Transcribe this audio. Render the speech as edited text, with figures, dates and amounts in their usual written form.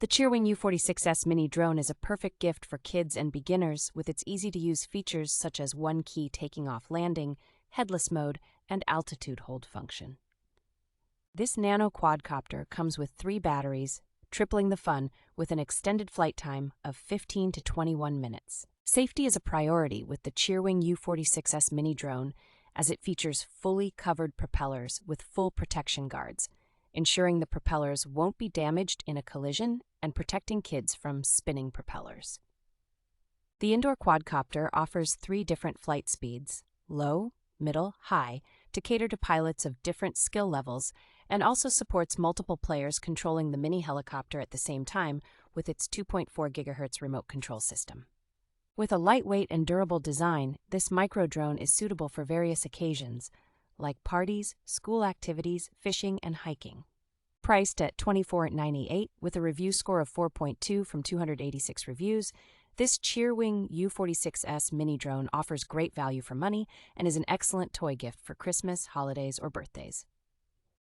The Cheerwing U46S Mini Drone is a perfect gift for kids and beginners with its easy-to-use features such as one-key taking off landing, headless mode, and altitude hold function. This nano quadcopter comes with 3 batteries, tripling the fun with an extended flight time of 15 to 21 minutes. Safety is a priority with the Cheerwing U46S Mini Drone as it features fully covered propellers with full protection guards, ensuring the propellers won't be damaged in a collision and protecting kids from spinning propellers. The indoor quadcopter offers 3 different flight speeds, low, middle, high, to cater to pilots of different skill levels, and also supports multiple players controlling the mini helicopter at the same time with its 2.4 GHz remote control system. With a lightweight and durable design, this micro drone is suitable for various occasions, like parties, school activities, fishing, and hiking. Priced at $24.98 with a review score of 4.2 from 286 reviews, this Cheerwing U46S Mini Drone offers great value for money and is an excellent toy gift for Christmas, holidays, or birthdays.